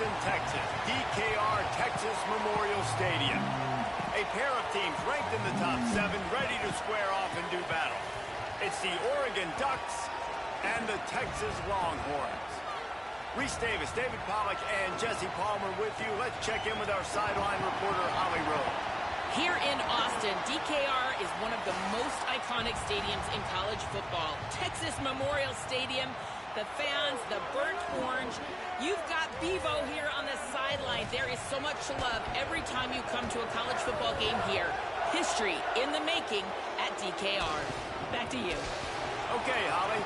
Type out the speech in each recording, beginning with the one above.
Austin, Texas, DKR Texas Memorial Stadium. A pair of teams ranked in the top 7, ready to square off and do battle. It's the Oregon Ducks and the Texas Longhorns. Reese Davis, David Pollack, and Jesse Palmer with you. Let's check in with our sideline reporter, Holly Rowe. Here in Austin, DKR is one of the most iconic stadiums in college football. Texas Memorial Stadium, the fans, the burnt orange. You've got Bevo here on the sideline. There is so much love every time you come to a college football game here. History in the making at DKR. Back to you. Okay, Holly.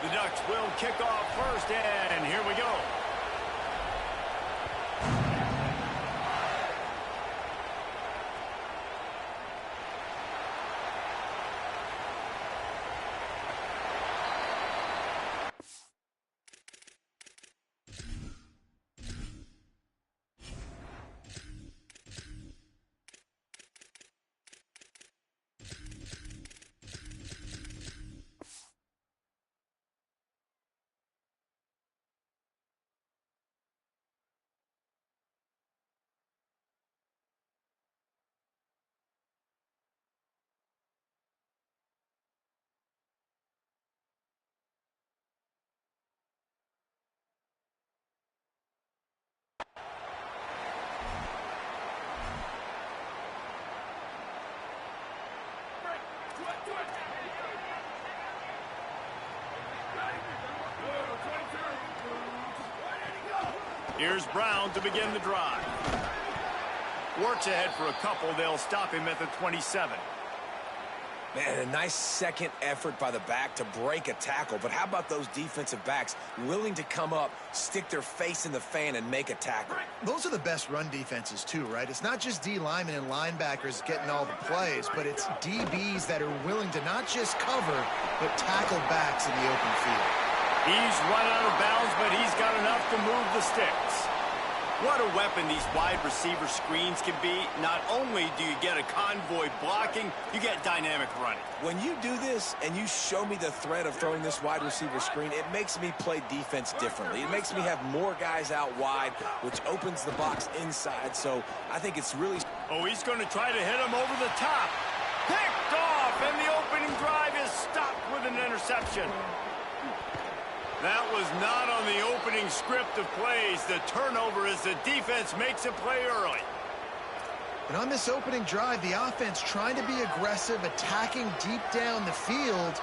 The Ducks will kick off first, and here we go. Here's Brown to begin the drive. Works ahead for a couple. They'll stop him at the 27. Man, a nice second effort by the back to break a tackle. But how about those defensive backs willing to come up, stick their face in the fan, and make a tackle? Those are the best run defenses, too, right? It's not just D linemen and linebackers getting all the plays, but it's DBs that are willing to not just cover, but tackle backs in the open field. He's run out of bounds, but he's got enough to move the sticks. What a weapon these wide receiver screens can be. Not only do you get a convoy blocking, you get dynamic running. When you do this and you show me the threat of throwing this wide receiver screen, it makes me play defense differently. It makes me have more guys out wide, which opens the box inside. So I think it's really... Oh, he's going to try to hit him over the top. Picked off, and the opening drive is stopped with an interception. That was not on the opening script of plays. The turnover as the defense makes a play early. And on this opening drive, the offense trying to be aggressive, attacking deep down the field.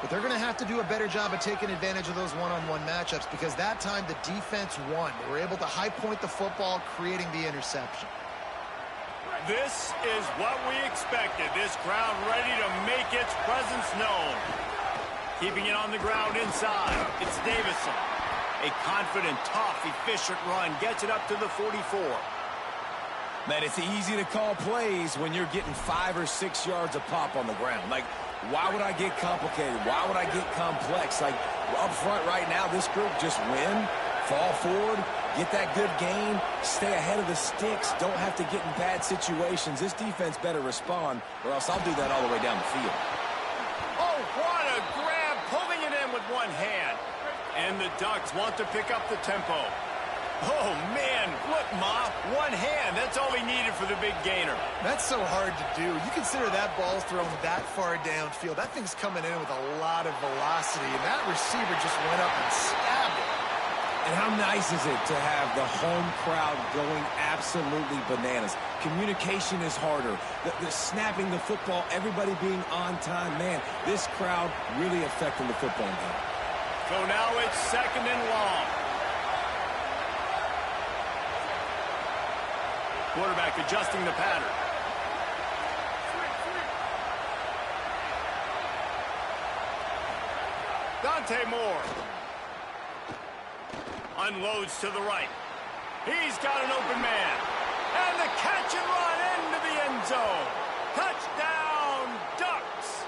But they're going to have to do a better job of taking advantage of those one-on-one matchups, because that time the defense won. They were able to high point the football, creating the interception. This is what we expected. This crowd ready to make its presence known. Keeping it on the ground inside. It's Davison. A confident, tough, efficient run. Gets it up to the 44. Man, it's easy to call plays when you're getting 5 or 6 yards of pop on the ground. Like, why would I get complicated? Why would I get complex? Like, up front right now, this group just win, fall forward, get that good gain, stay ahead of the sticks, don't have to get in bad situations. This defense better respond, or else I'll do that all the way down the field. Oh, what a grab! Pulling it in with one hand. And the Ducks want to pick up the tempo. Oh, man. Look, Ma. One hand. That's all he needed for the big gainer. That's so hard to do. You consider that ball's thrown that far downfield. That thing's coming in with a lot of velocity, and that receiver just went up and stabbed it. And how nice is it to have the home crowd going absolutely bananas? Communication is harder. The snapping the football, everybody being on time. Man, this crowd really affecting the football game. So now it's 2nd and long. Quarterback adjusting the pattern. Dante Moore. Unloads to the right. He's got an open man. And the catch and run into the end zone. Touchdown, Ducks.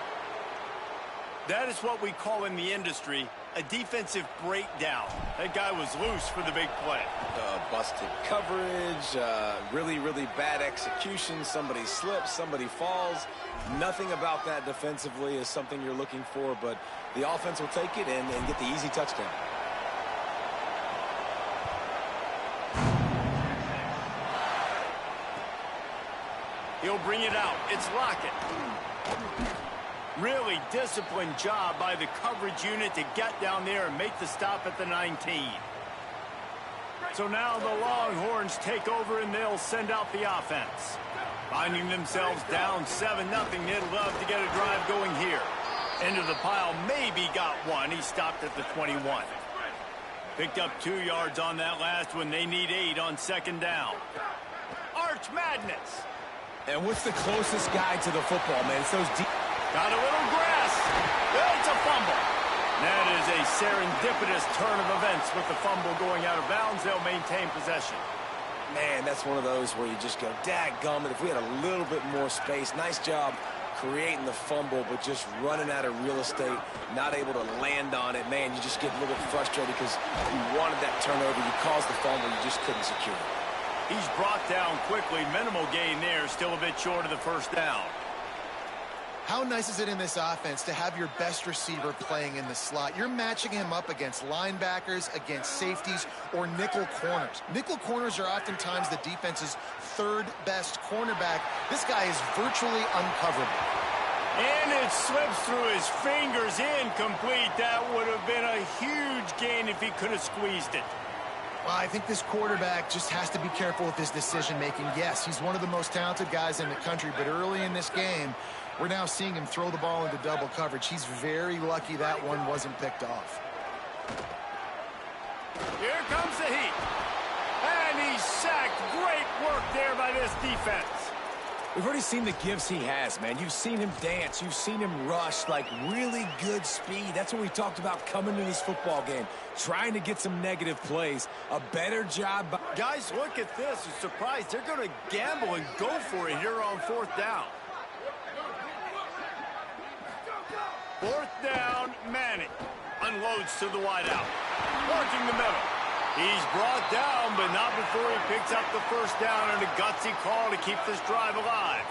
That is what we call in the industry a defensive breakdown. That guy was loose for the big play. Busted coverage, really, really bad execution. Somebody slips, somebody falls. Nothing about that defensively is something you're looking for, but the offense will take it and get the easy touchdown. He'll bring it out. It's Lockett. Really disciplined job by the coverage unit to get down there and make the stop at the 19. So now the Longhorns take over and they'll send out the offense. Finding themselves down 7-0, they'd love to get a drive going here. Into the pile, maybe got one. He stopped at the 21. Picked up 2 yards on that last one. They need 8 on second down. Arch Madness. And what's the closest guy to the football, man? It's those deep. Got a little grass. It's a fumble. That is a serendipitous turn of events with the fumble going out of bounds. They'll maintain possession. Man, that's one of those where you just go, dadgummit, if we had a little bit more space. Nice job creating the fumble, but just running out of real estate, not able to land on it. Man, you just get a little bit frustrated because you wanted that turnover. You caused the fumble. You just couldn't secure it. He's brought down quickly. Minimal gain there. Still a bit short of the first down. How nice is it in this offense to have your best receiver playing in the slot? You're matching him up against linebackers, against safeties, or nickel corners. Nickel corners are oftentimes the defense's third best cornerback. This guy is virtually uncoverable. And it slips through his fingers, incomplete. That would have been a huge gain if he could have squeezed it. Well, I think this quarterback just has to be careful with his decision-making. Yes, he's one of the most talented guys in the country, but early in this game, we're now seeing him throw the ball into double coverage. He's very lucky that one wasn't picked off. Here comes the heat. And he's sacked. Great work there by this defense. We've already seen the gifts he has, man. You've seen him dance. You've seen him rush, like really good speed. That's what we talked about coming to this football game, trying to get some negative plays. A better job. Guys, look at this. I'm surprised. They're going to gamble and go for it here on fourth down. Fourth down, Manning unloads to the wideout. Working the middle. He's brought down, but not before he picks up the first down and a gutsy call to keep this drive alive.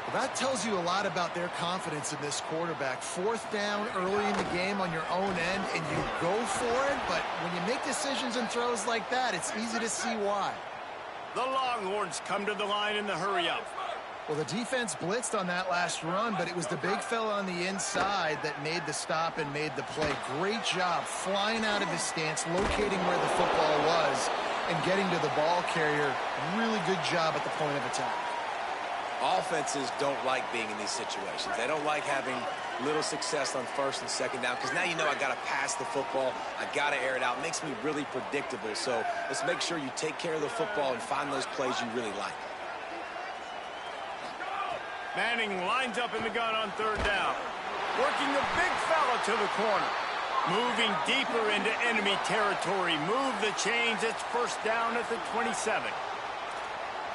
Well, that tells you a lot about their confidence in this quarterback. Fourth down early in the game on your own end, and you go for it, but when you make decisions and throws like that, it's easy to see why. The Longhorns come to the line in the hurry-up. Well, the defense blitzed on that last run, but it was the big fella on the inside that made the stop and made the play. Great job flying out of his stance, locating where the football was, and getting to the ball carrier. Really good job at the point of attack. Offenses don't like being in these situations. They don't like having little success on first and second down because now you know I got to pass the football. I got to air it out. It makes me really predictable. So let's make sure you take care of the football and find those plays you really like. Manning lines up in the gun on third down. Working the big fella to the corner. Moving deeper into enemy territory. Move the chains. It's first down at the 27.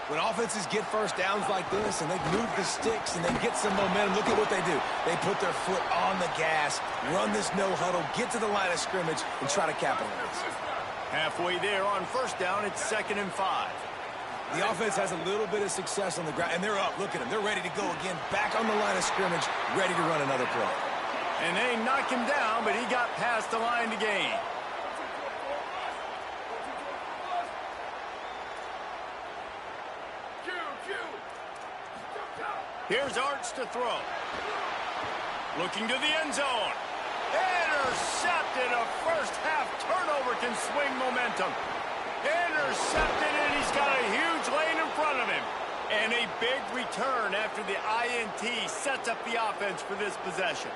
When offenses get first downs like this and they move the sticks and they get some momentum, look at what they do. They put their foot on the gas, run this no huddle, get to the line of scrimmage, and try to capitalize. Halfway there on first down, it's 2nd and 5. The offense has a little bit of success on the ground, and they're up. Look at them. They're ready to go again, back on the line of scrimmage, ready to run another play. And they knock him down, but he got past the line to gain. Here's Arch to throw. Looking to the end zone. Intercepted. A first-half turnover can swing momentum. Intercepted, and he's got a huge lane in front of him. And a big return after the INT sets up the offense for this possession.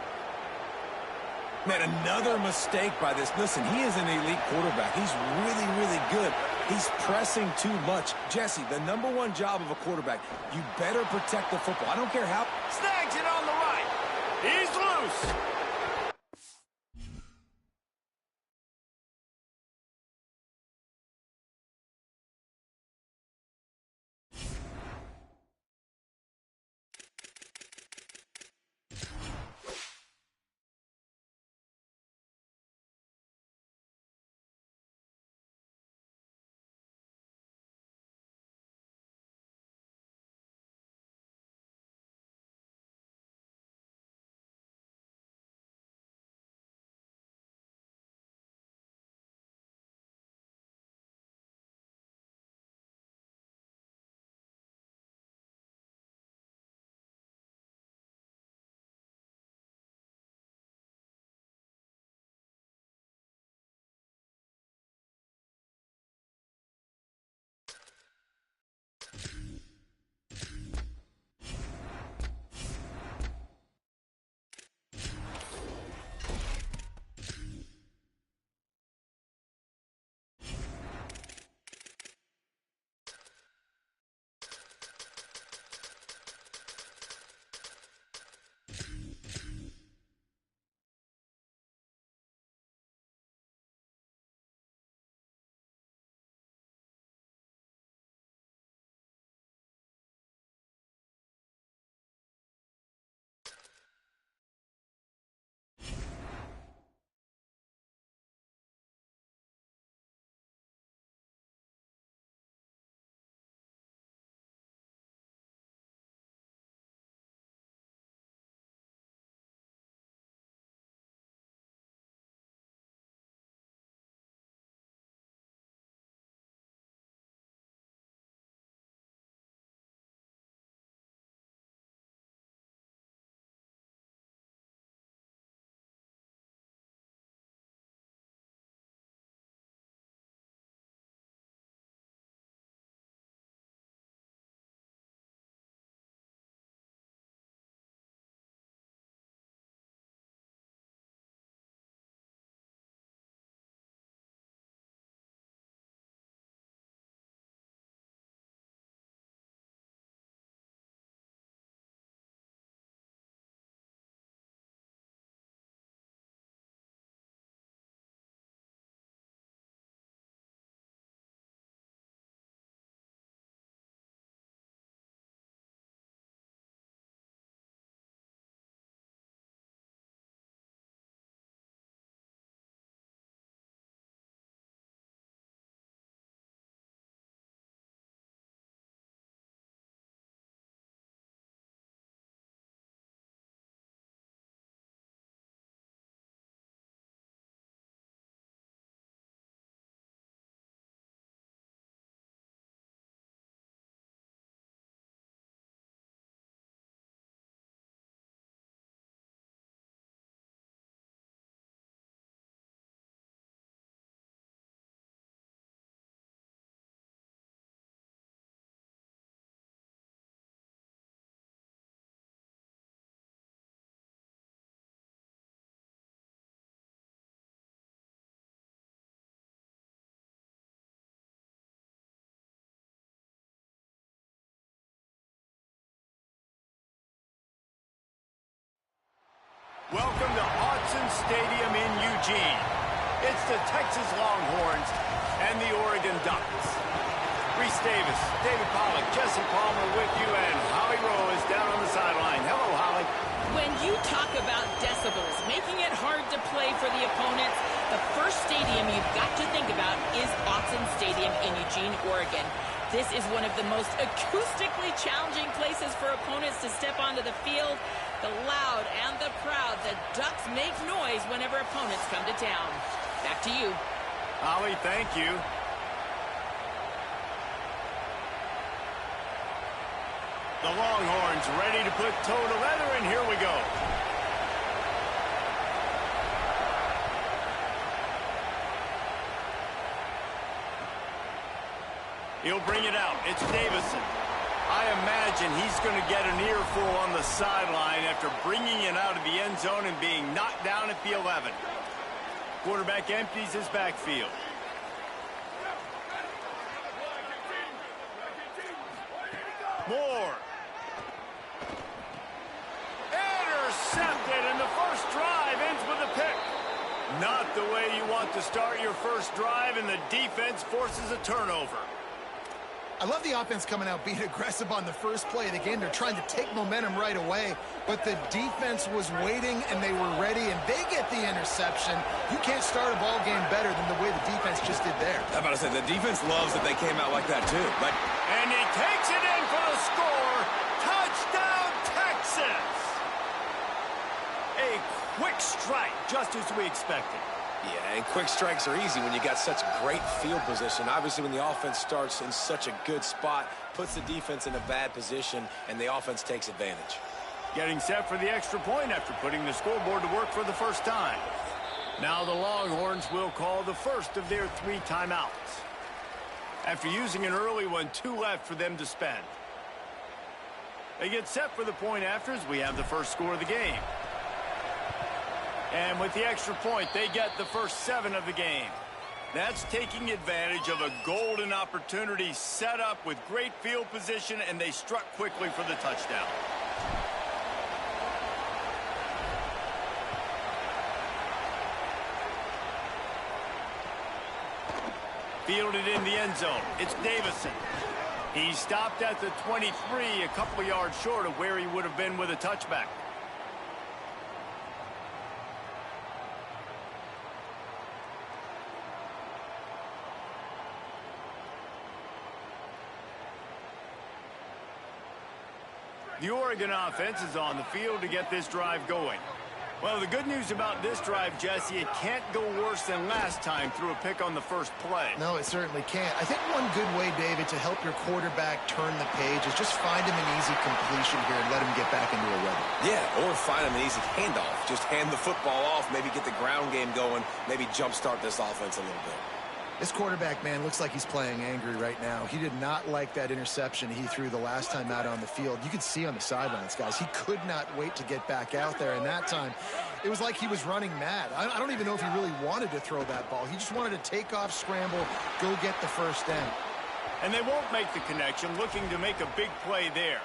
Man, another mistake by this. Listen, he is an elite quarterback. He's really, really good. He's pressing too much. Jesse, the #1 job of a quarterback, you better protect the football. I don't care how. Snags it on the right. He's loose. Welcome to Autzen Stadium in Eugene. It's the Texas Longhorns and the Oregon Ducks. Reese Davis, David Pollack, Jesse Palmer with you, and Holly Rowe is down on the sideline. Hello, Holly. When you talk about decibels, making it hard to play for the opponents, the first stadium you've got to think about is Autzen Stadium in Eugene, Oregon. This is one of the most acoustically challenging places for opponents to step onto the field. The loud and the proud, the Ducks make noise whenever opponents come to town. Back to you. Holly, thank you. The Longhorns ready to put toe to leather, and here we go. He'll bring it out. It's Davison. I imagine he's going to get an earful on the sideline after bringing it out of the end zone and being knocked down at the 11. Quarterback empties his backfield. Moore. Intercepted, and the first drive ends with a pick. Not the way you want to start your first drive, and the defense forces a turnover. I love the offense coming out being aggressive on the first play of the game. They're trying to take momentum right away, but the defense was waiting, and they were ready, and they get the interception. You can't start a ball game better than the way the defense just did there. I'm about to say, the defense loves that they came out like that, too. And he takes it in for the score. Touchdown, Texas! A quick strike, just as we expected. Yeah, and quick strikes are easy when you got such great field position. Obviously, when the offense starts in such a good spot, puts the defense in a bad position, and the offense takes advantage. Getting set for the extra point after putting the scoreboard to work for the first time. Now the Longhorns will call the first of their 3 timeouts. After using an early one, 2 left for them to spend. They get set for the point after as we have the first score of the game. And with the extra point, they get the first 7 of the game. That's taking advantage of a golden opportunity set up with great field position, and they struck quickly for the touchdown. Fielded in the end zone. It's Davison. He stopped at the 23, a couple yards short of where he would have been with a touchback. The Oregon offense is on the field to get this drive going. Well, the good news about this drive, Jesse, it can't go worse than last time through a pick on the first play. No, it certainly can't. I think one good way, David, to help your quarterback turn the page is just find him an easy completion here and let him get back into a rhythm. Yeah, or find him an easy handoff. Just hand the football off, maybe get the ground game going, maybe jumpstart this offense a little bit. This quarterback, man, looks like he's playing angry right now. He did not like that interception he threw the last time out on the field. You could see on the sidelines, guys, he could not wait to get back out there. And that time, it was like he was running mad. I don't even know if he really wanted to throw that ball. He just wanted to take off, scramble, go get the first down. And they won't make the connection, looking to make a big play there.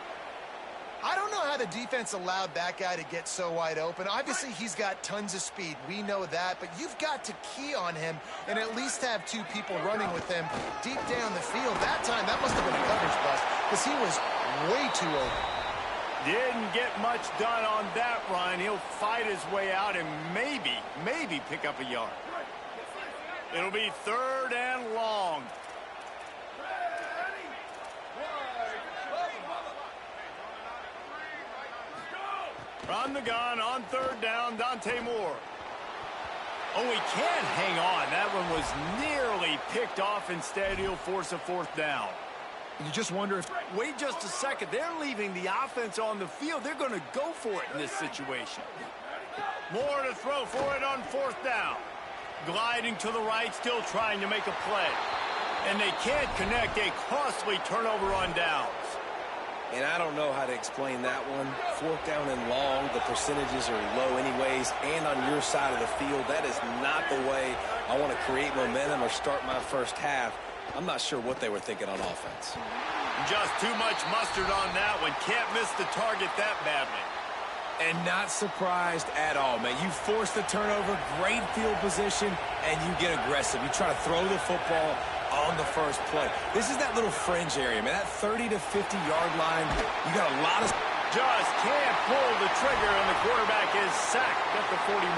I don't know how the defense allowed that guy to get so wide open. Obviously, he's got tons of speed. We know that, but you've got to key on him and at least have 2 people running with him deep down the field. That time, that must have been a coverage bust because he was way too open. Didn't get much done on that run. He'll fight his way out and maybe pick up a yard. It'll be 3rd and long. From the gun on 3rd down, Dante Moore. Oh, he can't hang on. That one was nearly picked off. Instead, he'll force a 4th down. You just wonder if... Wait just a second. They're leaving the offense on the field. They're going to go for it in this situation. Moore to throw for it on 4th down. Gliding to the right, still trying to make a play. And they can't connect. A costly turnover on downs. And I don't know how to explain that one. 4th down and long, the percentages are low anyways, and on your side of the field, that is not the way I want to create momentum or start my first half. I'm not sure what they were thinking on offense. Just too much mustard on that one. Can't miss the target that badly. And not surprised at all, man. You force the turnover, great field position, and you get aggressive. You try to throw the football on the first play. This is that little fringe area, man. That 30 to 50-yard line, you got a lot of... Just can't pull the trigger, and the quarterback is sacked at the 41.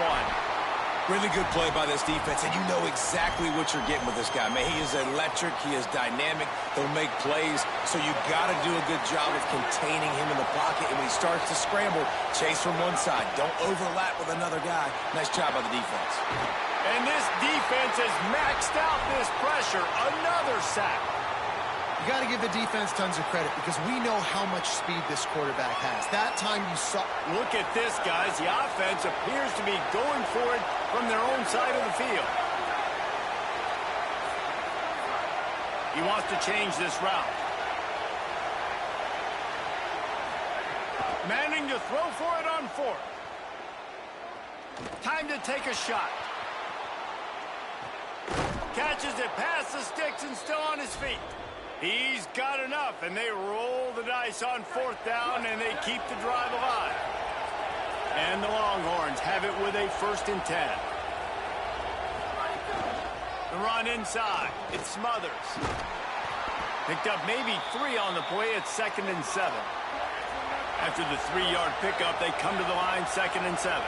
Really good play by this defense, and you know exactly what you're getting with this guy. Man, he is electric. He is dynamic. He'll make plays, so you got to do a good job of containing him in the pocket. And when he starts to scramble, chase from one side. Don't overlap with another guy. Nice job by the defense. And this defense has maxed out this pressure. Another sack. You got to give the defense tons of credit because we know how much speed this quarterback has. That time you saw... Look at this, guys. The offense appears to be going for it from their own side of the field. He wants to change this route. Manning to throw for it on fourth. Time to take a shot. Catches it past the sticks and still on his feet. He's got enough, and they roll the dice on fourth down, and they keep the drive alive. And the Longhorns have it with a 1st and 10. The run inside. It smothers. Picked up maybe 3 on the play at 2nd and 7. After the 3-yard pickup, they come to the line 2nd and 7.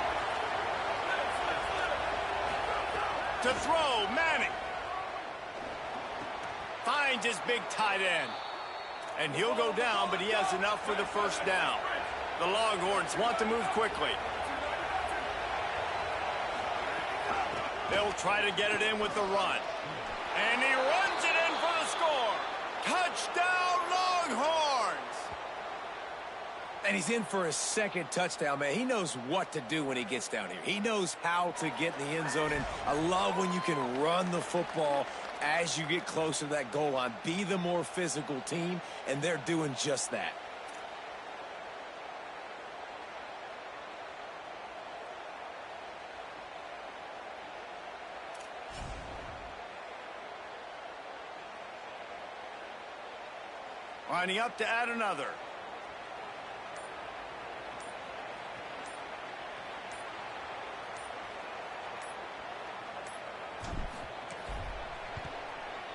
To throw, Manning. Finds his big tight end. And he'll go down, but he has enough for the 1st down. The Longhorns want to move quickly. They'll try to get it in with the run. And he runs it in for the score. Touchdown, Longhorns! And he's in for his 2nd touchdown, man. He knows what to do when he gets down here. He knows how to get in the end zone, and I love when you can run the football as you get closer to that goal line. Be the more physical team, and they're doing just that. Lining up to add another.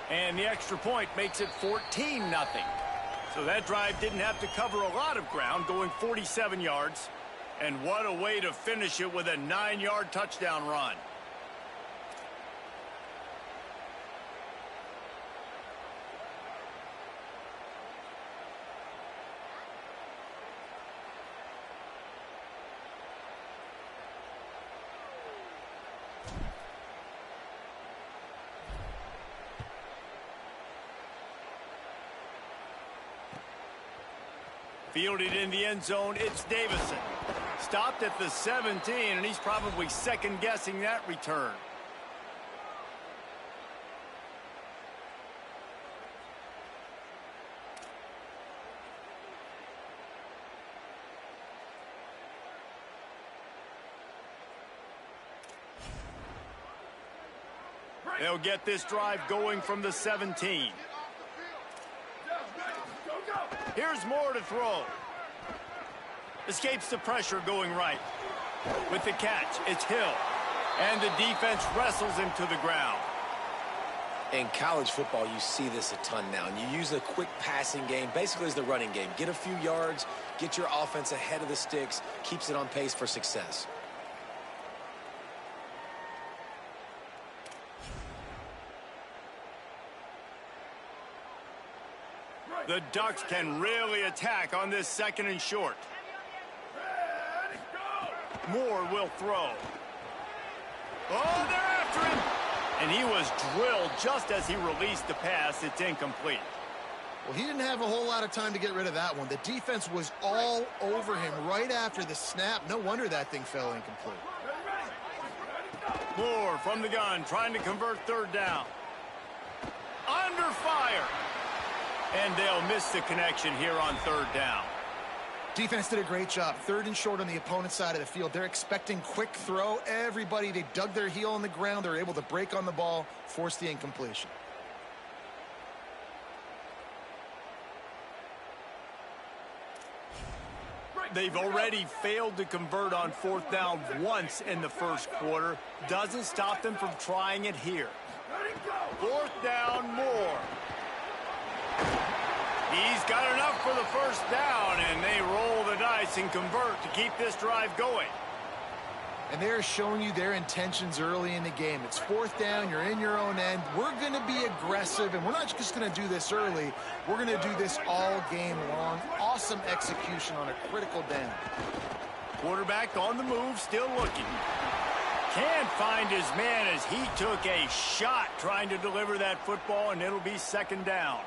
And the extra point makes it 14-0. So that drive didn't have to cover a lot of ground, going 47 yards. And what a way to finish it with a 9-yard touchdown run. Fielded in the end zone, it's Davison. Stopped at the 17, and he's probably second-guessing that return. They'll get this drive going from the 17. Here's more to throw. Escapes the pressure going right. With the catch, it's Hill. And the defense wrestles him to the ground. In college football, you see this a ton now. And you use a quick passing game, basically as the running game. Get a few yards, get your offense ahead of the sticks, keeps it on pace for success. The Ducks can really attack on this 2nd and short. Moore will throw. Oh, they're after him. And he was drilled just as he released the pass. It's incomplete. Well, he didn't have a whole lot of time to get rid of that one. The defense was all over him right after the snap. No wonder that thing fell incomplete. Moore from the gun, trying to convert 3rd down. Under fire. And they'll miss the connection here on 3rd down. Defense did a great job. 3rd and short on the opponent's side of the field. They're expecting quick throw. Everybody, they dug their heel on the ground. They're able to break on the ball, force the incompletion. They've already failed to convert on 4th down once in the first quarter. Doesn't stop them from trying it here. 4th down, more. He's got enough for the first down, and they roll the dice and convert to keep this drive going. And they're showing you their intentions early in the game. It's 4th down, you're in your own end. We're going to be aggressive, and we're not just going to do this early. We're going to do this all game long. Awesome execution on a critical down. Quarterback on the move, still looking. Can't find his man as he took a shot trying to deliver that football, and it'll be 2nd down.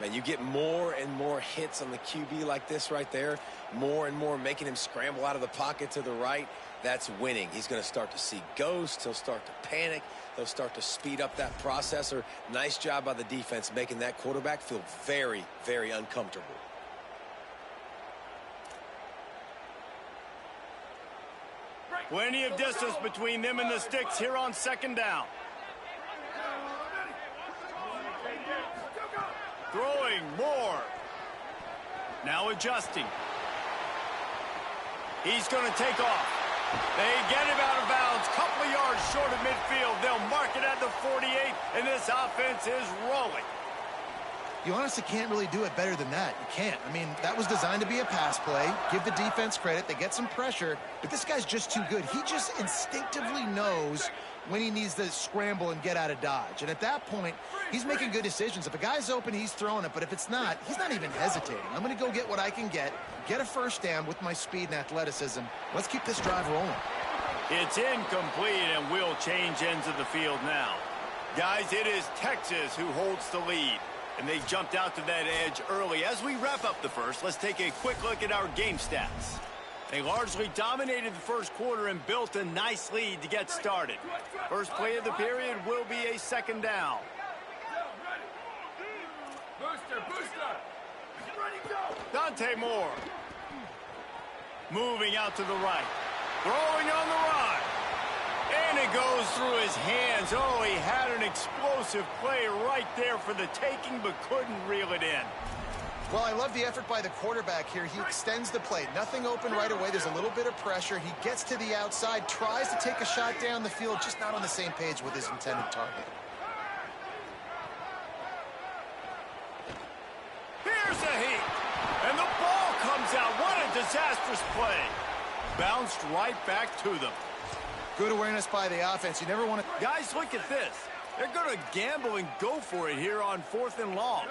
Man, you get more and more hits on the QB like this right there. More and more making him scramble out of the pocket to the right. That's winning. He's going to start to see ghosts. He'll start to panic. He'll start to speed up that processor. Nice job by the defense making that quarterback feel very, very uncomfortable. Plenty of distance between them and the sticks here on 2nd down. Throwing more. Now adjusting. He's going to take off. They get him out of bounds. Couple of yards short of midfield. They'll mark it at the 48, and this offense is rolling. You honestly can't really do it better than that. You can't. I mean, that was designed to be a pass play. Give the defense credit. They get some pressure, but this guy's just too good. He just instinctively knows when he needs to scramble and get out of dodge. And at that point, he's making good decisions. If a guy's open, he's throwing it. But if it's not, he's not even hesitating. I'm going to go get what I can get a first down with my speed and athleticism. Let's keep this drive rolling. It's incomplete, and we'll change ends of the field now. Guys, it is Texas who holds the lead. And they jumped out to that edge early. As we wrap up the first, let's take a quick look at our game stats. They largely dominated the first quarter and built a nice lead to get started. First play of the period will be a 2nd down. Dante Moore. Moving out to the right. Throwing on the run. And it goes through his hands. Oh, he had an explosive play right there for the taking, but couldn't reel it in. Well, I love the effort by the quarterback here. He extends the play. Nothing open right away. There's a little bit of pressure. He gets to the outside, tries to take a shot down the field, just not on the same page with his intended target. Here's a heat. And the ball comes out. What a disastrous play. Bounced right back to them. Good awareness by the offense. You never want to... Guys, look at this. They're going to gamble and go for it here on 4th and long.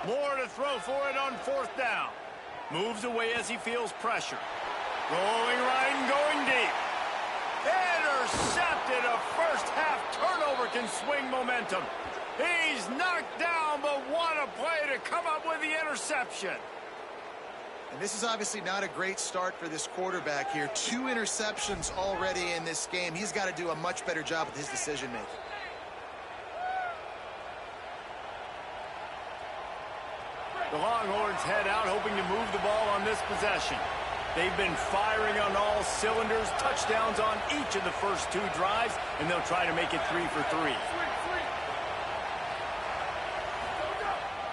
More to throw for it on 4th down. Moves away as he feels pressure. Rolling right and going deep. Intercepted. A first half turnover can swing momentum. He's knocked down, but what a play to come up with the interception. And this is obviously not a great start for this quarterback here. 2 interceptions already in this game. He's got to do a much better job with his decision-making. The Longhorns head out, hoping to move the ball on this possession. They've been firing on all cylinders, touchdowns on each of the first 2 drives, and they'll try to make it 3 for 3.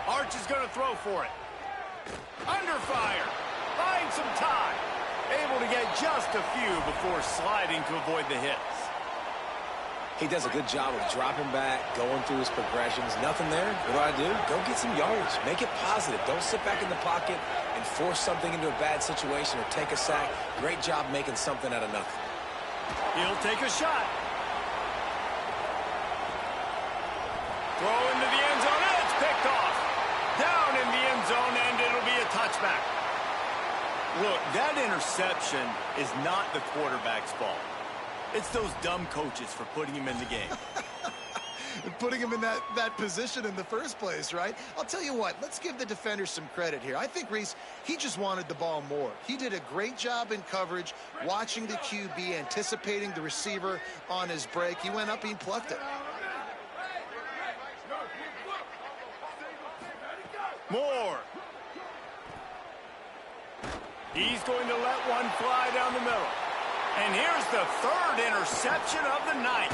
Arch is going to throw for it. Under fire. Finds some time. Able to get just a few before sliding to avoid the hits. He does a good job of dropping back, going through his progressions. Nothing there. What do? Go get some yards. Make it positive. Don't sit back in the pocket and force something into a bad situation or take a sack. Great job making something out of nothing. He'll take a shot. Throw into the end zone, and it's picked off. Down in the end zone, and it'll be a touchback. Look, that interception is not the quarterback's fault. It's those dumb coaches for putting him in the game. Putting him in that position in the first place, right? I'll tell you what, let's give the defenders some credit here. I think Reese, he just wanted the ball more. He did a great job in coverage, watching the QB, anticipating the receiver on his break. He went up, he plucked it. Moore. He's going to let one fly down the middle. And here's the 3rd interception of the night.